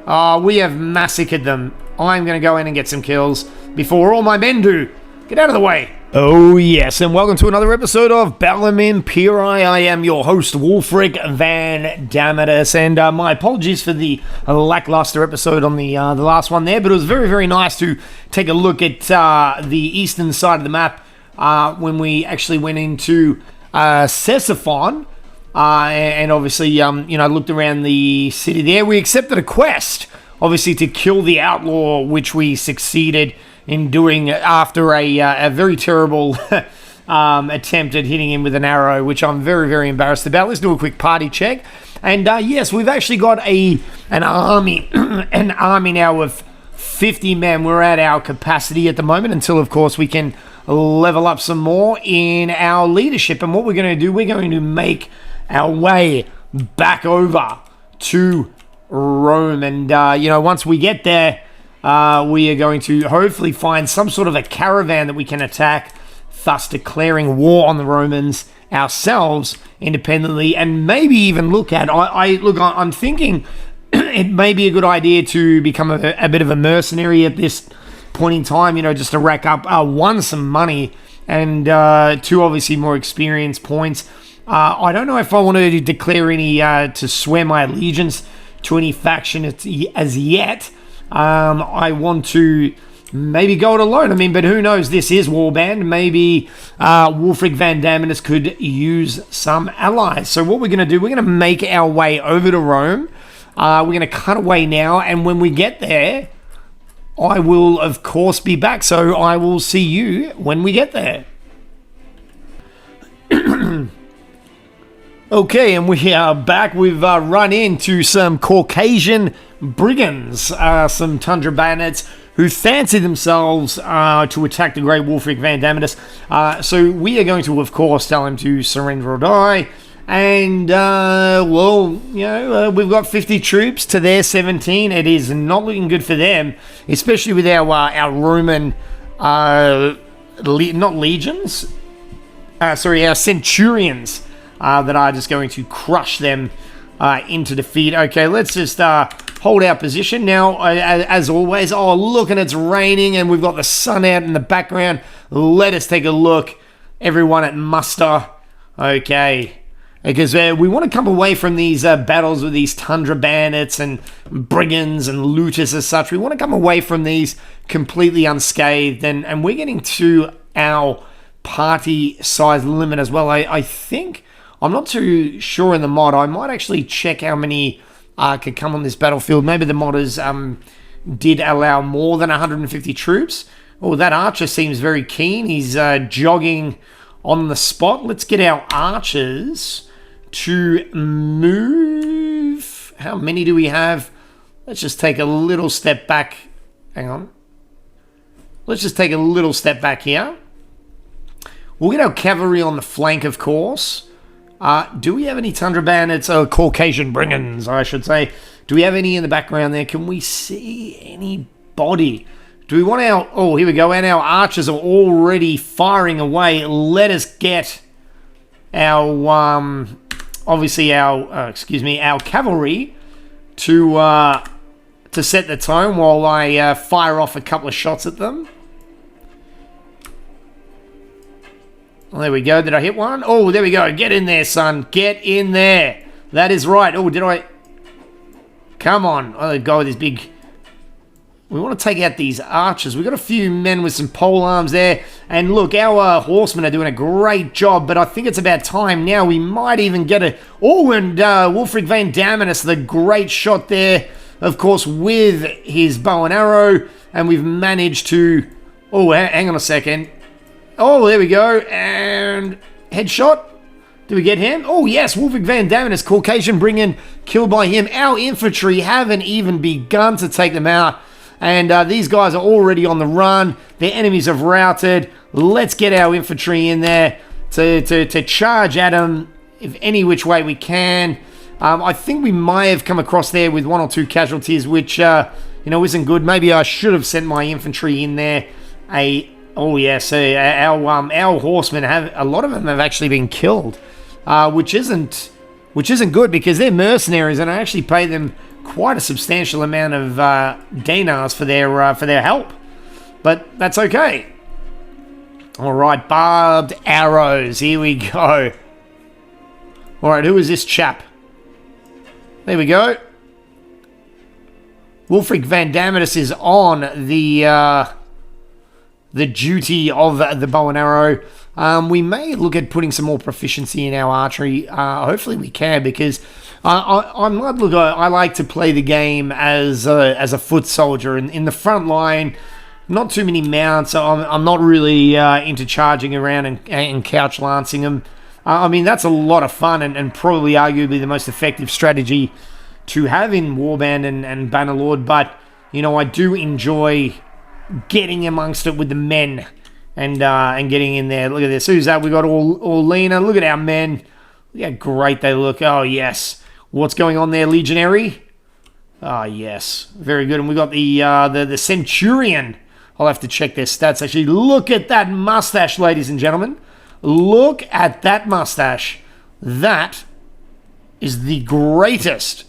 We have massacred them. I'm going to go in and get some kills before all my men do. Get out of the way. Oh yes, and welcome to another episode of Bellum Imperii. I am your host, Wolfric Van Damatus, and my apologies for the lackluster episode on the last one there, but it was very, very nice to take a look at the eastern side of the map when we actually went into Ctesiphon, and obviously, looked around the city there. We accepted a quest, obviously, to kill the outlaw, which we succeeded in doing after a very terrible attempt at hitting him with an arrow, which I'm very, very embarrassed about. Let's do a quick party check. And yes, we've actually got an army now of 50 men. We're at our capacity at the moment until, of course, we can level up some more in our leadership. And what we're going to do, we're going to make our way back over to Rome. And, once we get there, we are going to hopefully find some sort of a caravan that we can attack, thus declaring war on the Romans ourselves independently, and maybe even look at, I'm thinking it may be a good idea to become a bit of a mercenary at this point in time, just to rack up, one, some money, and two, obviously more experience points. I don't know if I want to declare any, to swear my allegiance to any faction as yet. I want to maybe go it alone. But who knows? This is Warband. Maybe Wolfric Van Damatus could use some allies. So what we're going to do, we're going to make our way over to Rome. We're going to cut away now, and when we get there, I will, of course, be back. So I will see you when we get there. Okay, and we are back. We've run into some Caucasian brigands, some tundra bandits who fancy ththemselves to attack the great Wolfric Van Damatus. So we are going to, of course, tell him to surrender or die. And, we've got 50 troops to their 17. It is not looking good for them, especially with our Roman, not legions, our centurions. That are just going to crush them into defeat. Okay, let's just hold our position. Now, as always, look, and it's raining, and we've got the sun out in the background. Let us take a look, everyone at muster. Okay, because we want to come away from these battles with these tundra bandits and brigands and looters as such. We want to come away from these completely unscathed, and we're getting to our party size limit as well. I think... I'm not too sure in the mod. I might actually check how many could come on this battlefield. Maybe the modders did allow more than 150 troops. Oh, that archer seems very keen. He's jogging on the spot. Let's get our archers to move. How many do we have? Let's just take a little step back. Hang on. Let's just take a little step back here. We'll get our cavalry on the flank, of course. Do we have any tundra bandits, Caucasian brigands, I should say? Do we have any in the background there? Can we see anybody? Do we want our... Oh, here we go. And our archers are already firing away. Let us get our, obviously our cavalry to set the tone while I fire off a couple of shots at them. Well, there we go. Did I hit one? Oh, there we go. Get in there, son. Get in there. That is right. Oh, did I... Come on. Oh, the guy with his big... We want to take out these archers. We've got a few men with some pole arms there. And look, our horsemen are doing a great job, but I think it's about time now. We might even get a... Oh, and Wolfric Van Damatus, the great shot there, of course, with his bow and arrow. And we've managed to... Oh, hang on a second. Oh, there we go. And headshot. Did we get him? Oh, yes. Wolfric Van Damatus, Caucasian brigand, killed by him. Our infantry haven't even begun to take them out. And these guys are already on the run. Their enemies have routed. Let's get our infantry in there to charge at them if any which way we can. I think we may have come across there with one or two casualties, which, isn't good. Maybe I should have sent my infantry in there. Oh yes, our horsemen have, a lot of them have actually been killed, which isn't good because they're mercenaries, and I actually pay them quite a substantial amount of dinars for their help. But that's okay. All right, barbed arrows. Here we go. All right, who is this chap? There we go. Wolfric Van Dammidus is on the duty of the bow and arrow. We may look at putting some more proficiency in our archery. Hopefully we can, because I like to play the game as a foot soldier in the front line. Not too many mounts. I'm not really into charging around and couch lancing them. I mean, that's a lot of fun and probably arguably the most effective strategy to have in Warband and Bannerlord. But, you know, I do enjoy getting amongst it with the men and getting in there. Look at this. Who's that? We got Orlena. Look at our men. Look how great they look. Oh, yes. What's going on there, Legionary? Oh, yes. Very good. And we got the Centurion. I'll have to check their stats, actually. Look at that mustache, ladies and gentlemen. Look at that mustache. That is the greatest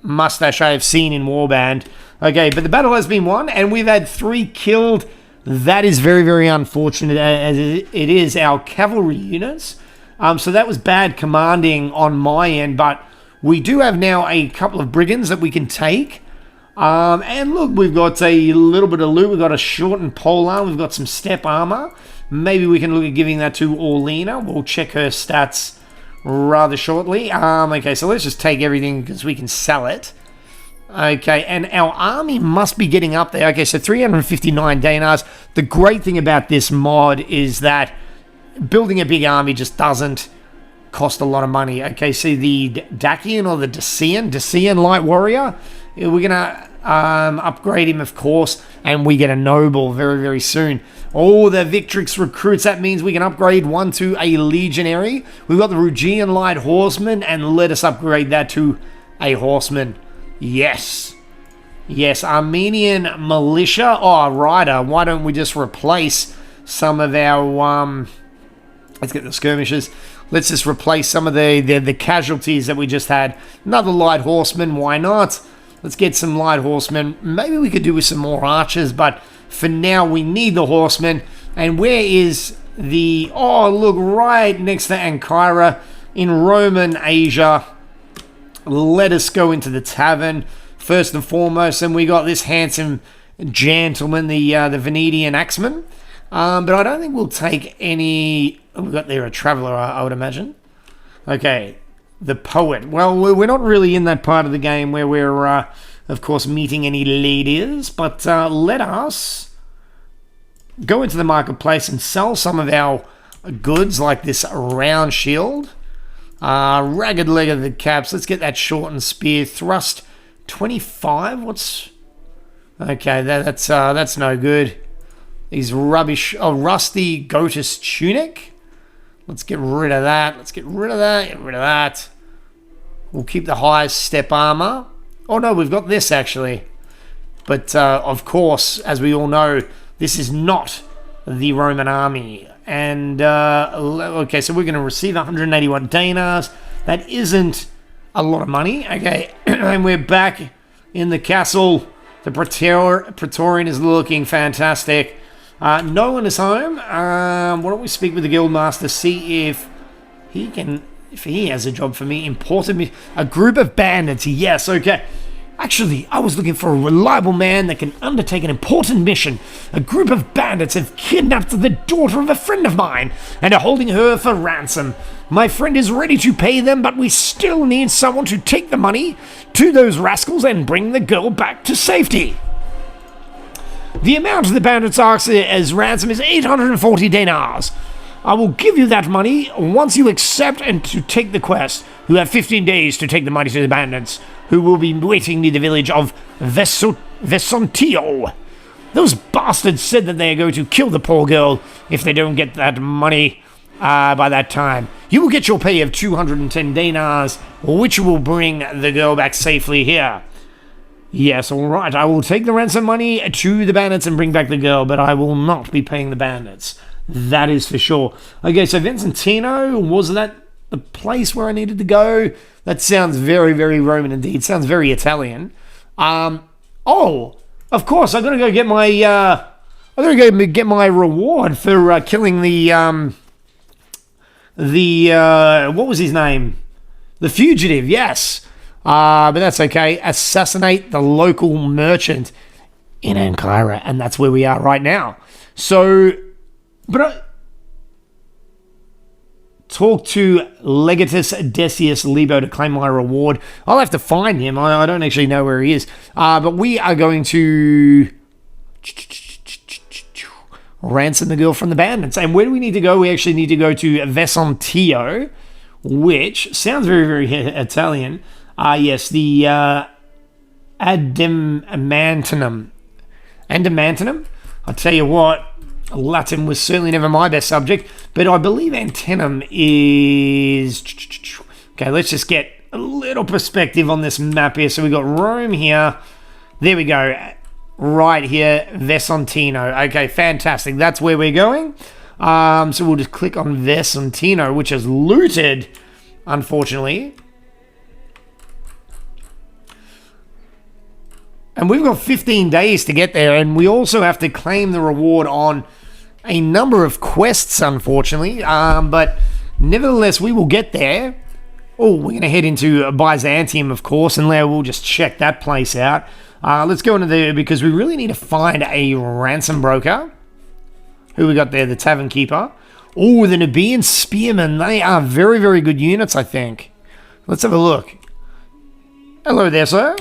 mustache I have seen in Warband. Okay, but the battle has been won, and we've had 3 killed. That is very, very unfortunate, as it is our cavalry units. So that was bad commanding on my end, but we do have now a couple of brigands that we can take. And look, we've got a little bit of loot. We've got a shortened polearm. We've got some step armor. Maybe we can look at giving that to Orlena. We'll check her stats rather shortly. Okay, so let's just take everything because we can sell it. Okay, and our army must be getting up there. Okay, so 359 dinars. The great thing about this mod is that building a big army just doesn't cost a lot of money. Okay, so the Dacian or the Dacian light warrior, we're going to upgrade him, of course, and we get a noble very, very soon. Oh, the Victrix recruits. That means we can upgrade one to a legionary. We've got the Rugian light horseman, and let us upgrade that to a horseman. Yes. Yes, Armenian militia. Oh, rider. Why don't we just replace some of our... let's get the skirmishers. Let's just replace some of the casualties that we just had. Another light horseman. Why not? Let's get some light horsemen. Maybe we could do with some more archers, but for now we need the horsemen. And where is the... Oh, look, right next to Ankara in Roman Asia. Let us go into the tavern first and foremost, and we got this handsome gentleman, the Venetian axeman. But I don't think we'll take any... Oh, we've got there a traveller, I would imagine. Okay, the poet. Well, we're not really in that part of the game where we're, of course, meeting any ladies, but let us go into the marketplace and sell some of our goods, like this round shield. Ragged leg of the caps. Let's get that shortened spear. Thrust 25. What's... Okay, that's no good. These rubbish... Oh, rusty goatus tunic. Let's get rid of that. Let's get rid of that. Get rid of that. We'll keep the high step armor. Oh, no, we've got this, actually. But, of course, as we all know, this is not the Roman army. And, okay, so we're going to receive 181 dinars. That isn't a lot of money. Okay, and we're back in the castle. The Praetorian is looking fantastic. No one is home. Why don't we speak with the guildmaster, see if he has a job for me. Imported me a group of bandits. Yes, okay. Actually, I was looking for a reliable man that can undertake an important mission. A group of bandits have kidnapped the daughter of a friend of mine and are holding her for ransom. My friend is ready to pay them, but we still need someone to take the money to those rascals and bring the girl back to safety. The amount of the bandits asked as ransom is 840 dinars. I will give you that money once you accept and to take the quest. You have 15 days to take the money to the bandits, who will be waiting near the village of Vesontio. Those bastards said that they are going to kill the poor girl if they don't get that money by that time. You will get your pay of 210 dinars, which will bring the girl back safely here. Yes, all right, I will take the ransom money to the bandits and bring back the girl, but I will not be paying the bandits. That is for sure. Okay, so Vincentino, was that the place where I needed to go? That sounds very, very Roman indeed. Sounds very Italian. Oh, of course, I'm gonna go get my reward for killing the what was his name? The fugitive. Yes. But that's okay. Assassinate the local merchant in Ankara, and that's where we are right now. So, talk to Legatus Decius Lebo to claim my reward. I'll have to find him. I don't actually know where he is. But we are going to ransom the girl from the bandits. And where do we need to go? We actually need to go to Vesontio, which sounds very, very Italian. Yes, the Adamantinum. I'll tell you what, Latin was certainly never my best subject, but I believe Antenum is... Okay, let's just get a little perspective on this map here. So we got Rome here. There we go. Right here, Vesontino. Okay, fantastic. That's where we're going. So we'll just click on Vesontino, which is looted, unfortunately. And we've got 15 days to get there, and we also have to claim the reward on a number of quests, unfortunately. But nevertheless, we will get there. Oh, we're going to head into Byzantium, of course, and we'll just check that place out. Let's go into there, because we really need to find a ransom broker. Who we got there? The Tavern Keeper. Oh, the Nubian Spearmen. They are very, very good units, I think. Let's have a look. Hello there, sir.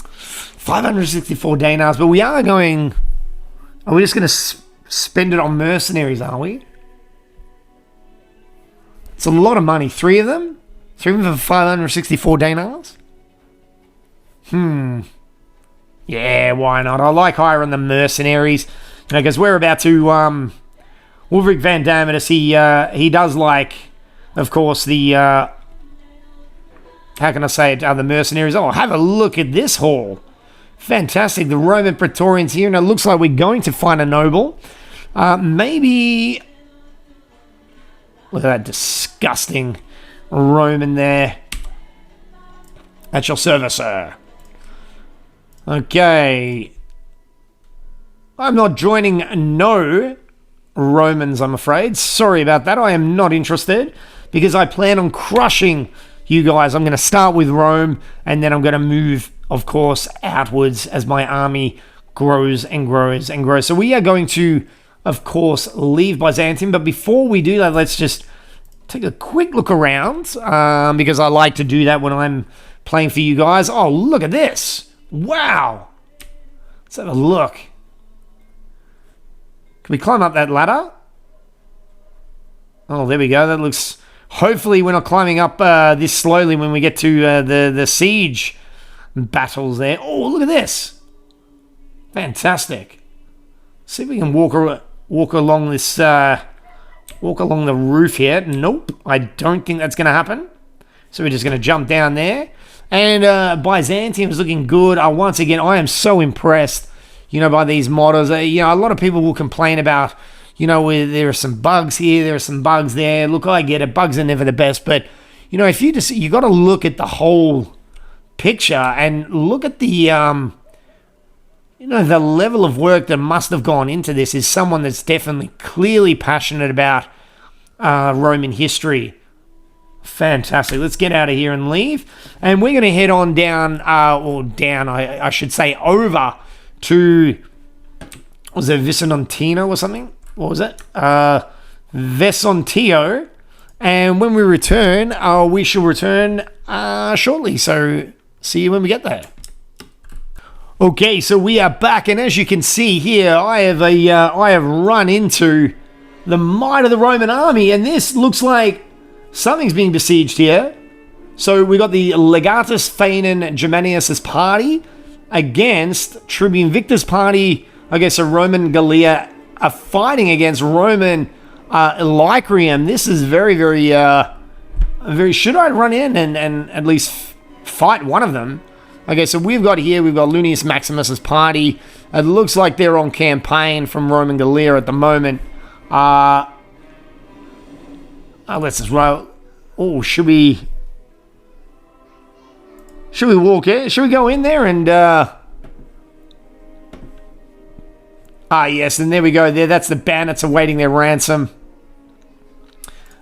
564 dinars, but we are going... Are we just going to spend it on mercenaries, are we? It's a lot of money. 3 of them? 3 of them for 564 dinars? Yeah, why not? I like hiring the mercenaries. Because we're about to... Wolfric Van Dametus, he does like, of course, the... how can I say it? The mercenaries. Oh, have a look at this hall. Fantastic. The Roman Praetorians here, and it looks like we're going to find a noble. Maybe... Look at that disgusting Roman there. At your service, sir. Okay. I'm not joining no Romans, I'm afraid. Sorry about that. I am not interested, because I plan on crushing you guys. I'm going to start with Rome, and then I'm going to move, of course, outwards as my army grows and grows and grows. So we are going to, of course, leave Byzantium. But before we do that, let's just take a quick look around, because I like to do that when I'm playing for you guys. Oh, look at this. Wow. Let's have a look. Can we climb up that ladder? Oh, there we go. That looks... Hopefully we're not climbing up this slowly when we get to the siege battles there. Oh, look at this. Fantastic. See if we can walk along this... walk along the roof here. Nope. I don't think that's going to happen. So we're just going to jump down there. And Byzantium is looking good. Once again, I am so impressed, by these models. A lot of people will complain about, where there are some bugs here, there are some bugs there. Look, I get it. Bugs are never the best. But, if you got to look at the whole picture and look at the, the level of work that must have gone into this is someone that's definitely clearly passionate about Roman history. Fantastic. Let's get out of here and leave. And we're going to head on down, I should say, over to, was it Vesontino or something? What was it? Vesontio. And when we return, we shall return shortly. So see you when we get there. Okay, so we are back, and as you can see here, I have run into the might of the Roman army, and this looks like something's being besieged here. So we got the Legatus Fanon Germanius' party against Tribune Victor's party. I guess a Roman Gallia are fighting against Roman Lycrium. This is very, very, very... Should I run in and at least fight one of them? Okay, so we've got Lunius Maximus' party. It looks like they're on campaign from Roman Gallia at the moment. Let's just roll. Oh, should we walk in? Should we go in there and yes, and there we go. That's the bandits awaiting their ransom.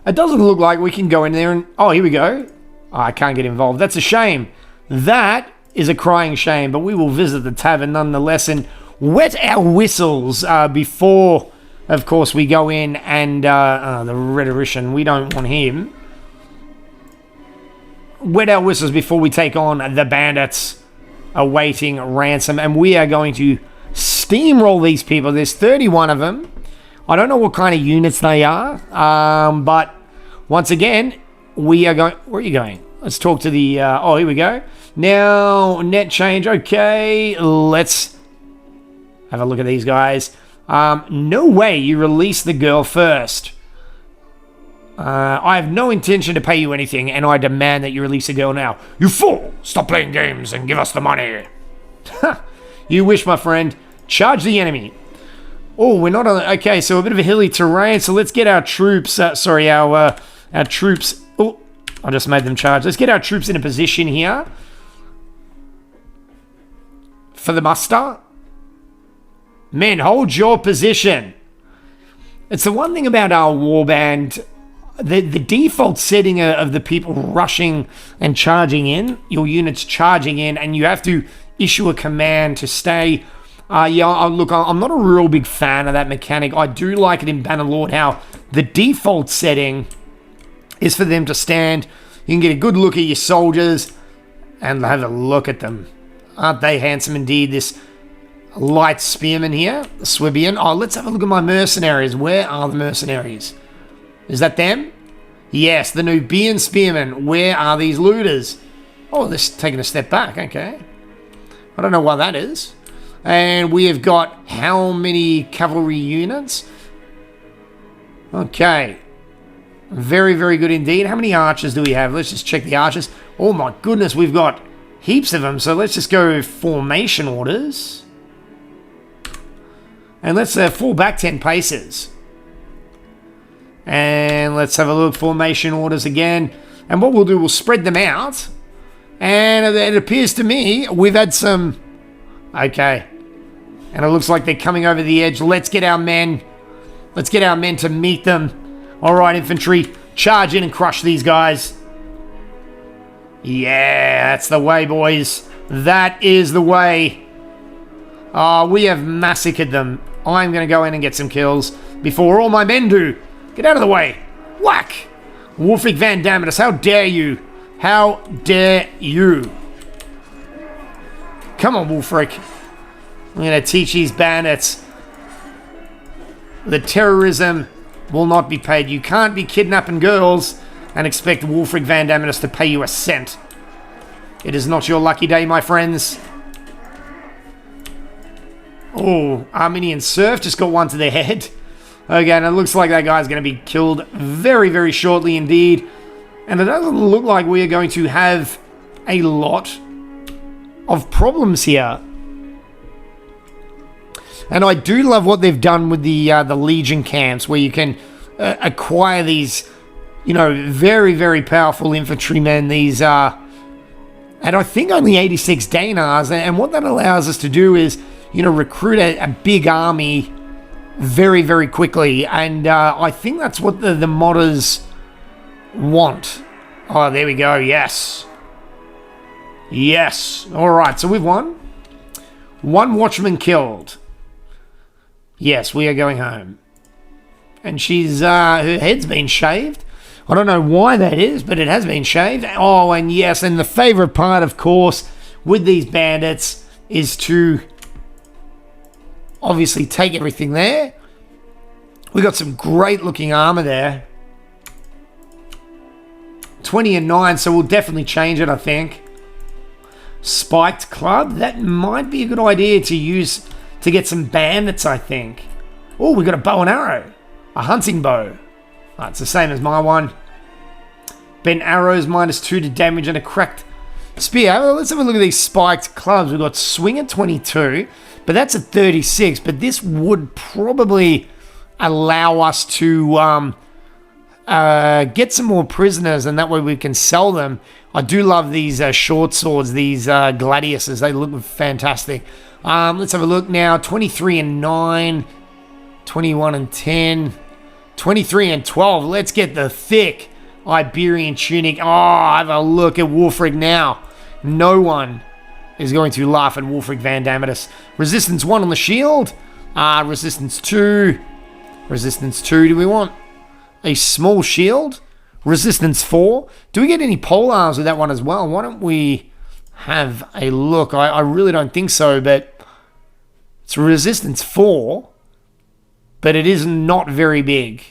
It doesn't look like we can go in there and... Oh, here we go. Oh, I can't get involved. That's a shame. That is a crying shame, but we will visit the tavern nonetheless and wet our whistles before, of course, we go in and... the rhetorician, we don't want him. Wet our whistles before we take on the bandits awaiting ransom, and we are going to steamroll these people. There's 31 of them. I don't know what kind of units they are, but once again, we are going... Where are you going? Let's talk to the... oh, here we go. Now, net change. Okay, let's have a look at these guys. No way you release the girl first. I have no intention to pay you anything, and I demand that you release the girl now. You fool! Stop playing games and give us the money. You wish, my friend. Charge the enemy. Oh, we're not on... Okay, so a bit of a hilly terrain, so let's get our troops... our troops... Oh, I just made them charge. Let's get our troops in a position here. For the muster. Men, hold your position. It's the one thing about our warband... The default setting of the people rushing and charging in, your units charging in, and you have to issue a command to stay... look, I'm not a real big fan of that mechanic. I do like it in Bannerlord how the default setting is for them to stand. You can get a good look at your soldiers and have a look at them. Aren't they handsome indeed? This light spearman here, the Swibian. Oh, let's have a look at my mercenaries. Where are the mercenaries? Is that them? Yes, the Nubian spearmen. Where are these looters? Oh, they're taking a step back. Okay. I don't know why that is. And we have got how many cavalry units? Okay. Very, very good indeed. How many archers do we have? Let's just check the archers. Oh my goodness, we've got heaps of them. So let's just go formation orders. And let's fall back 10 paces. And let's have a look. Formation orders again. And what we'll do, we'll spread them out. And it appears to me we've had some... Okay. And it looks like they're coming over the edge. Let's get our men. Let's get our men to meet them. All right, infantry. Charge in and crush these guys. Yeah, that's the way, boys. That is the way. We have massacred them. I'm going to go in and get some kills before all my men do. Get out of the way. Whack. Wolfric Van Dametus, how dare you? How dare you? Come on, Wolfric. I'm going to teach these bandits. The terrorism will not be paid. You can't be kidnapping girls and expect Wolfric Van Dametus to pay you a cent. It is not your lucky day, my friends. Oh, Armenian Serf just got one to their head. Okay, and it looks like that guy's going to be killed very, very shortly indeed. And it doesn't look like we are going to have a lot of problems here. And I do love what they've done with the Legion camps, where you can acquire these, very, very powerful infantrymen. These and I think only 86 dinars. And what that allows us to do is, recruit a big army very, very quickly. And I think that's what the modders want. Oh, there we go. Yes. Yes. All right, so we've won. One watchman killed. Yes, we are going home. And she's, her head's been shaved. I don't know why that is, but it has been shaved. Oh, and yes, and the favorite part, of course, with these bandits is to obviously take everything there. We got some great looking armor there. 20 and 9, so we'll definitely change it, I think. Spiked club, that might be a good idea to use to get some bandits, I think. Oh, we got a bow and arrow. A hunting bow. Oh, it's the same as my one. Bent arrows, -2 to damage, and a cracked spear. Well, let's have a look at these spiked clubs. We've got swing at 22, but that's at 36. But this would probably allow us to get some more prisoners, and that way we can sell them. I do love these short swords, these gladiuses. They look fantastic. Let's have a look now. 23 and 9, 21 and 10, 23 and 12. Let's get the thick Iberian tunic. Oh, have a look at Wolfric now. No one is going to laugh at Wolfric Van Damatus. Resistance 1 on the shield. Resistance 2. Resistance 2. Do we want a small shield? Resistance 4. Do we get any polearms with that one as well? Why don't we have a look? I really don't think so, but it's resistance 4, but it is not very big.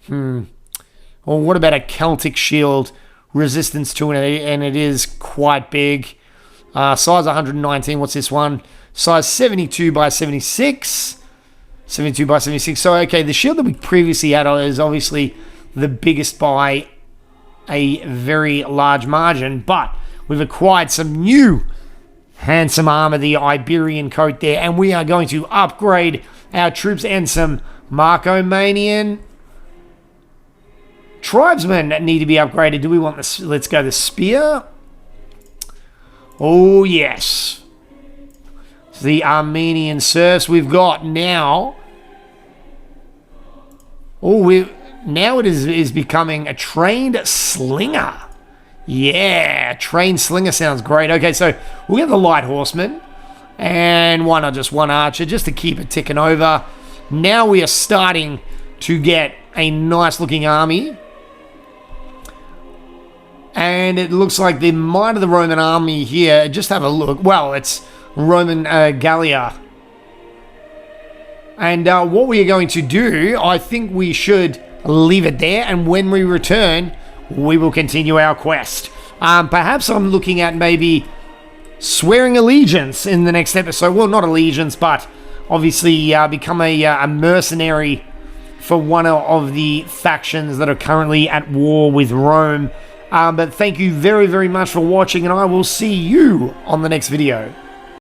Well, what about a Celtic shield? Resistance 2, and it is quite big. Size 119. What's this one? Size 72 by 76. 72 by 76. So, okay, the shield that we previously had is obviously the biggest by a very large margin, but we've acquired some new handsome armor, the Iberian coat there, and we are going to upgrade our troops and some Marcomanian tribesmen need to be upgraded. Do we want this? Let's go the spear. Oh, yes. The Armenian serfs we've got now. Oh, now it is becoming a trained slinger. Yeah, trained slinger sounds great. Okay, so we'll get the light horseman. And why not just one archer, just to keep it ticking over. Now we are starting to get a nice looking army. And it looks like the might of the Roman army here, just have a look. Well, it's Roman Gallia. And what we are going to do, I think we should leave it there. And when we return, we will continue our quest. Perhaps I'm looking at maybe swearing allegiance in the next episode. Well, not allegiance, but obviously become a mercenary for one of the factions that are currently at war with Rome. But thank you very, very much for watching, and I will see you on the next video.